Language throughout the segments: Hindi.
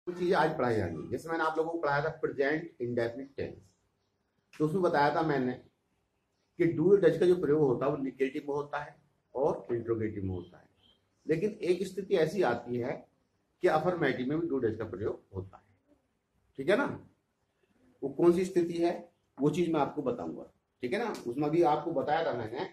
कुछ चीजें आज पढ़ाई जाएंगी। जैसे मैंने आप लोगों को पढ़ाया था प्रेजेंट इंडेफिनिट टेंस, तो उसमें बताया था मैंने कि डू डज का जो प्रयोग होता है वो निगेटिव में होता है और इंट्रोगेटिव में होता है। लेकिन एक स्थिति ऐसी आती है कि अफर्मेटिव में भी डू डज का प्रयोग होता है। ठीक है ना? वो कौन सी स्थिति है वो चीज मैं आपको बताऊंगा। ठीक है ना? उसमें भी आपको बताया था मैंने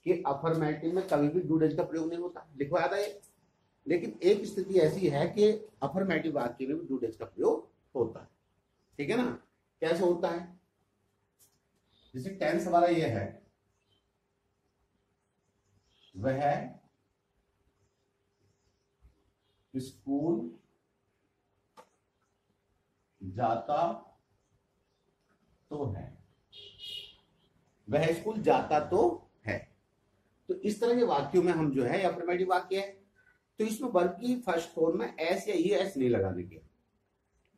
कि अफर्मेटिव में कभी भी डू डज का प्रयोग नहीं होता, लिखवाया था ये। लेकिन एक स्थिति ऐसी है कि अफर्मेटिव वाक्य में भी डू डज का प्रयोग होता है। ठीक है ना? कैसे होता है? जैसे टेंस हमारा ये है, वह स्कूल जाता तो है, वह स्कूल जाता तो है। तो इस तरह के वाक्यों में हम जो है अफर्मेटिव वाक्य है, तो इसमें वर्ब की फर्स्ट फॉर्म में एस या ई एस नहीं लगाने के,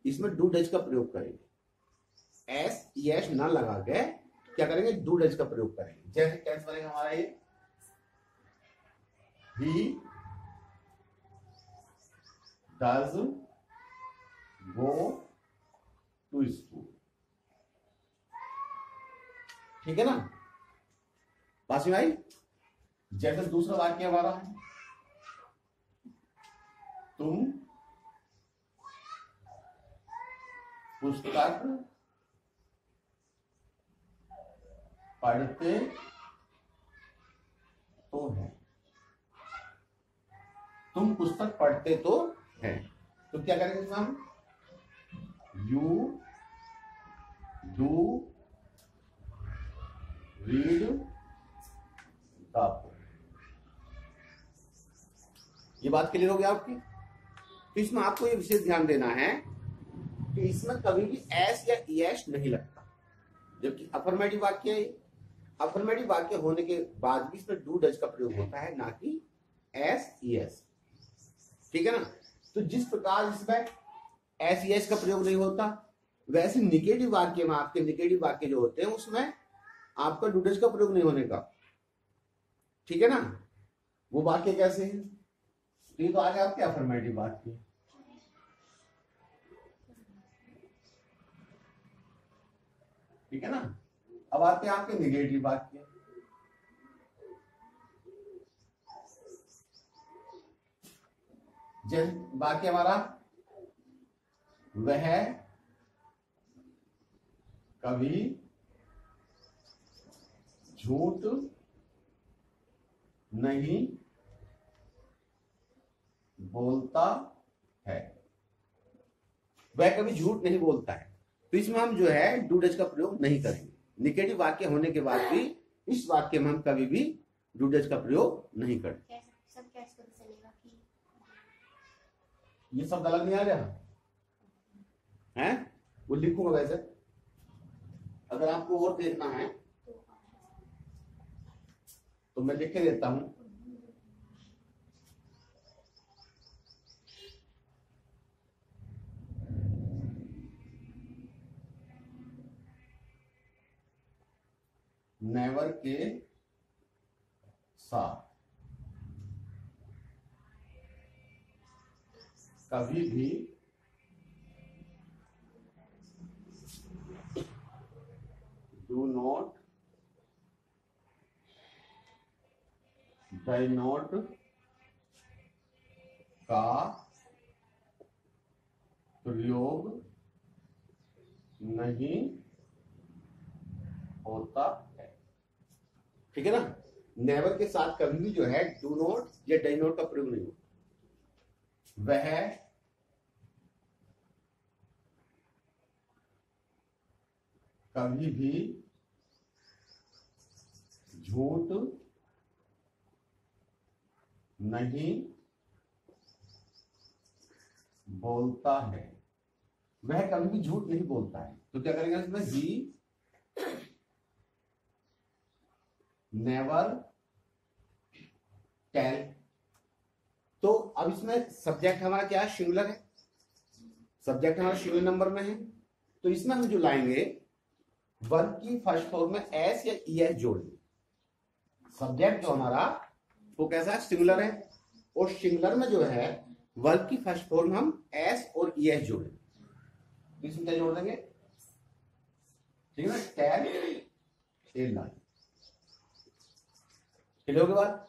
इसमें डू डज का प्रयोग करेंगे। एस ई एस ना लगा के क्या करेंगे? डू डज का प्रयोग करेंगे। जैसे टेंस बनेगा हमारा ये, he does go to school. ठीक है ना? पास में आई। जैसे दूसरा वाक्य हमारा है, तुम पुस्तक पढ़ते तो है, तुम पुस्तक पढ़ते तो है। तो क्या करेंगे हम? You do read the book. ये बात क्लियर हो गया आपकी? तो इसमें आपको ये विशेष ध्यान देना है कि इसमें कभी भी एस या ई एस नहीं लगता, जबकि अफर्मेटिव वाक्य है। अफर्मेटिव वाक्य होने के बाद भी इसमें डू डज का प्रयोग होता है, ना कि एस ई एस। ठीक है ना? तो जिस प्रकार इसमें एस ई एस का प्रयोग नहीं होता, वैसे निगेटिव वाक्य में, आपके निगेटिव वाक्य जो होते हैं उसमें आपका डू डज का प्रयोग नहीं होने का। ठीक है ना? वो वाक्य कैसे है? तो ये तो आ गया आपके अफर्मेटिव वाक्य। ठीक है ना? अब आते हैं आपके निगेटिव वाक्य। जैसे वाक्य हमारा, वह कभी झूठ नहीं बोलता है, वह कभी झूठ नहीं बोलता है। तो इसमें हम जो है डू डज का प्रयोग नहीं करेंगे। निगेटिव वाक्य होने के बाद भी इस वाक्य में हम कभी भी डू डज का प्रयोग नहीं करेंगे। ये सब गलत नहीं आ रहा है? वो लिखूंगा वैसे, अगर आपको और देखना है तो मैं लिख के देता हूं। नेवर के साथ कभी भी डू नॉट डाई नॉट का प्रयोग नहीं होता है। ठीक है ना? नेवर के साथ कभी भी जो है डू नॉट या डाई नॉट का प्रयोग नहीं होता। वह कभी भी झूठ नहीं बोलता है, वह कभी भी झूठ नहीं बोलता है। तो क्या करेंगे इसमें? He never tell. तो अब इसमें सब्जेक्ट हमारा क्या है? सिंगुलर है। सब्जेक्ट हमारा सिंगुलर नंबर में है, तो इसमें हम जो लाएंगे वर्ब की फर्स्ट फॉर्म में एस या ई एस जोड़ेंगे। सब्जेक्ट जो हमारा वो कैसा है? सिंगुलर है, और सिंगुलर में जो है वर्ब की फर्स्ट फॉर्म हम एस और ई एस जोड़े, तो इसमें क्या जोड़ देंगे, ठीक है ना, टेल ए लाइन। क्लियर हो गया बात।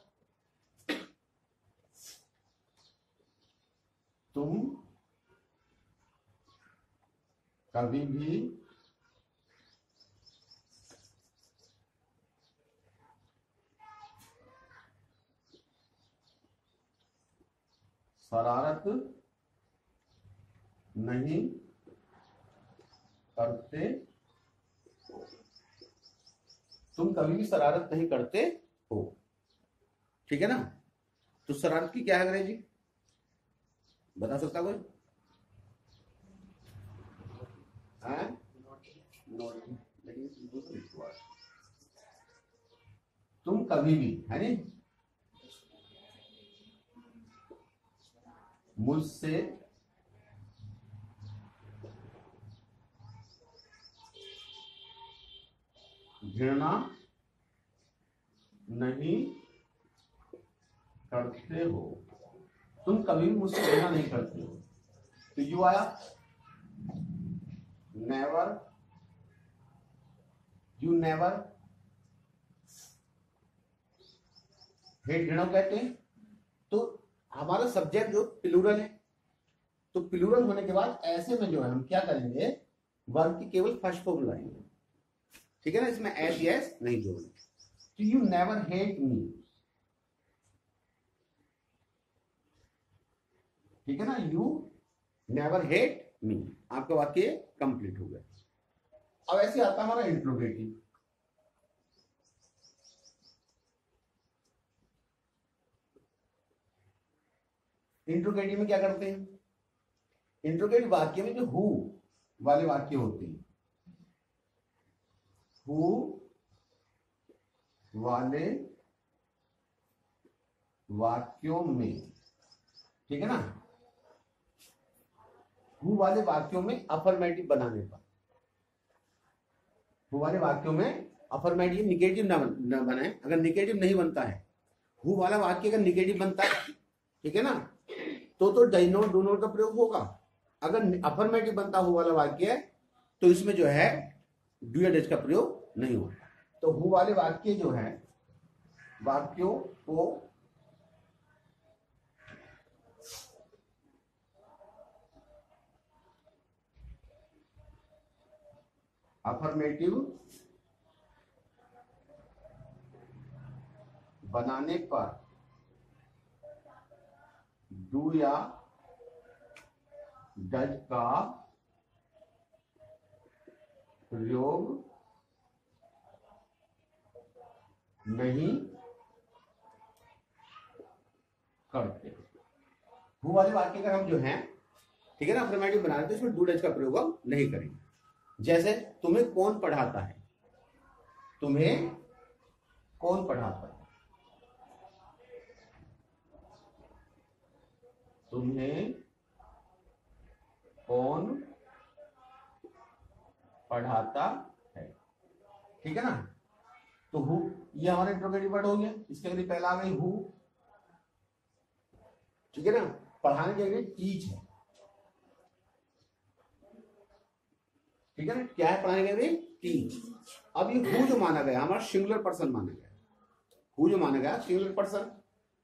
तुम कभी भी शरारत नहीं करते, तुम कभी भी शरारत नहीं करते हो, ठीक है ना। तो शरारत की क्या है अंग्रेजी, बता सकता कोई? तुम कभी भी, है नी, मुझसे घृणा नहीं करते हो, तुम कभी भी मुझसे घृणा नहीं करते हो। तो यू आया, नेवर, यू नेवर हेट, घृणा कहते हैं। तो हमारा सब्जेक्ट जो प्लूरल है, तो प्लूरल होने के बाद ऐसे में जो है हम क्या करेंगे, वर्ब की केवल फर्स्ट फॉर्म लाएंगे, ठीक है ना, इसमें एस यस नहीं जोड़ेंगे। तो यू नेवर हेट मी, ठीक है ना, यू नेवर हेट मी, आपका वाक्य कंप्लीट हो गया। अब ऐसे आता हमारा इंट्रोगेटिव। इंट्रोगेटिव में क्या करते हैं, इंट्रोगेटिव वाक्य में जो हु वाले वाक्य होते हैं, हु वाले वाक्यों में, ठीक है ना, हु वाले वाक्यों में अफर्मेटिव बनाने पर, हु वाले वाक्यों में अफर्मेटिव निगेटिव ना बनाए। अगर निगेटिव नहीं बनता है, हु वाला वाक्य अगर निगेटिव बनता है, ठीक है ना, तो डज नॉट डू नॉट का प्रयोग होगा। अगर अफर्मेटिव बनता हु वाला वाक्य है तो इसमें जो है डू या डज का प्रयोग नहीं होगा। तो हु वाले वाक्य जो है, वाक्यों को अफर्मेटिव बनाने पर डू या डज का प्रयोग नहीं करते। हु वाले वाक्य का हम जो है, ठीक है ना, अफर्मेटिव बना रहे, तो इसमें डू डज का प्रयोग हम नहीं करेंगे। जैसे तुम्हें कौन पढ़ाता है, तुम्हें कौन पढ़ाता है, तुम्हें कौन पढ़ाता है, ठीक है ना। तो हु ये हमारा इंट्रोगेटिव वर्ड हो गया, इसके लिए पहला आ गई हु, ठीक है ना, पढ़ाने के लिए टीच है, ठीक है ना, क्या है पढ़ाने के लिए टीच। अब ये हु जो माना गया हमारा सिंगुलर पर्सन माना गया, हु जो माना गया सिंगुलर पर्सन,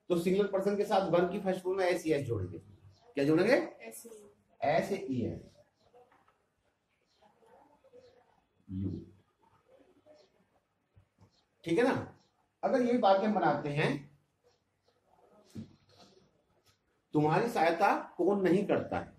तो सिंगुलर पर्सन के साथ वर्ब की फर्स्ट फॉर्म में एस ई एस जोड़ेंगे। क्या जोड़ेंगे, एस ई एस, यू, ठीक है ना। अगर ये वाक्य हम बनाते हैं, तुम्हारी सहायता कौन नहीं करता है,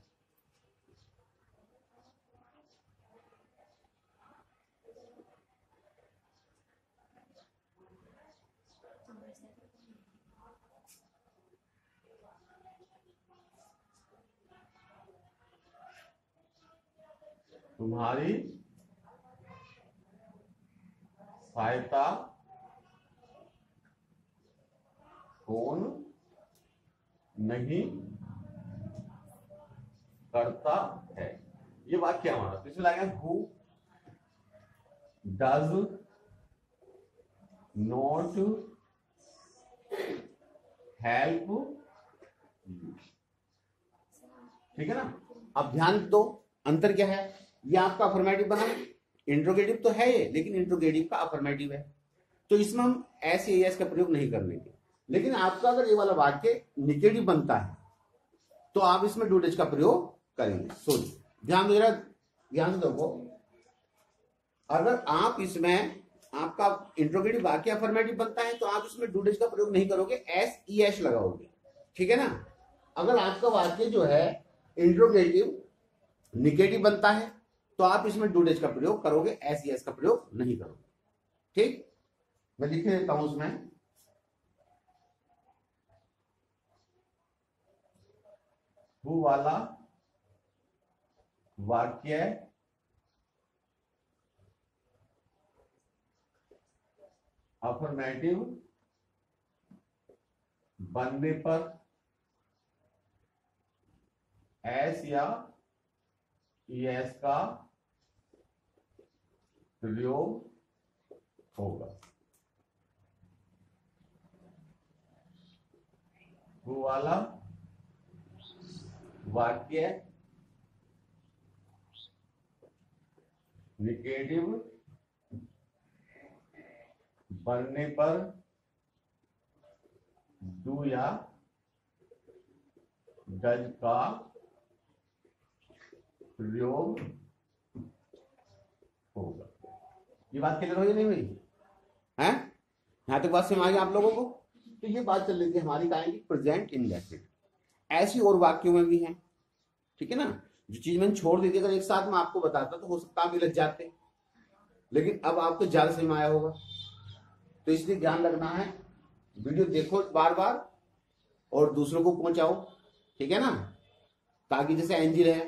तुम्हारी सहायता कौन नहीं करता है, ये वाक्य हमारा। तो इसमें लगेगा who does not help you, ठीक है ना। अब ध्यान दो, अंतर क्या है, ये आपका अफर्मेटिव बना, इंट्रोगेटिव तो है ये, लेकिन इंट्रोगेटिव का अफर्मेटिव है, तो इसमें हम एस या एस का प्रयोग नहीं कर लेंगे। लेकिन आपका अगर ये वाला वाक्य निगेटिव बनता है तो आप इसमें डू डज का प्रयोग करेंगे। सोच ध्यान दो, जरा ध्यान से देखो, अगर आप इसमें आपका इंट्रोगेटिव वाक्य अफर्मेटिव बनता है तो आप इसमें डू डज का प्रयोग नहीं करोगे, एस ई एस लगाओगे, ठीक है ना। अगर आपका वाक्य जो है इंट्रोगेटिव निगेटिव बनता है तो आप इसमें डू डज का प्रयोग करोगे, एस ई एस का प्रयोग नहीं करोगे। ठीक, मैं लिख देता हूं उसमें, वो वाला वाक्य अफर्मेटिव बनने पर एस या एस का प्रयोग होगा। वो वाला वाक्य निगेटिव बनने पर डू या डज का प्रयोग होगा। ये बात क्लियर हुई नहीं हुई है? यहां तक बात समझ आ गई आप लोगों को? तो ये बात चल रही थी हमारी काय की प्रेजेंट इंडेफिनिट, ऐसी और वाक्यों में भी है, ठीक है ना। जो चीज मैंने छोड़ दी थी अगर एक साथ में आपको बताता तो हो सकता आप लग जाते, लेकिन अब आपको ज्यादा समझ में आया होगा। तो इसलिए ध्यान रखना है, वीडियो देखो बार बार और दूसरों को पहुंचाओ, ठीक है ना, ताकि जैसे एनजी रहे।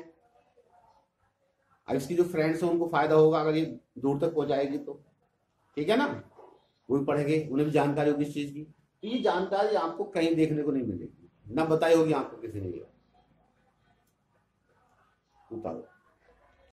अब इसकी जो फ्रेंड्स हैं उनको फायदा होगा अगर ये दूर तक पहुंचाएगी तो, ठीक है ना, वो भी पढ़ेंगे, उन्हें भी जानकारी होगी इस चीज की। तो ये जानकारी आपको कहीं देखने को नहीं मिलेगी, ना बताई होगी आपको किसी ने। उतारो।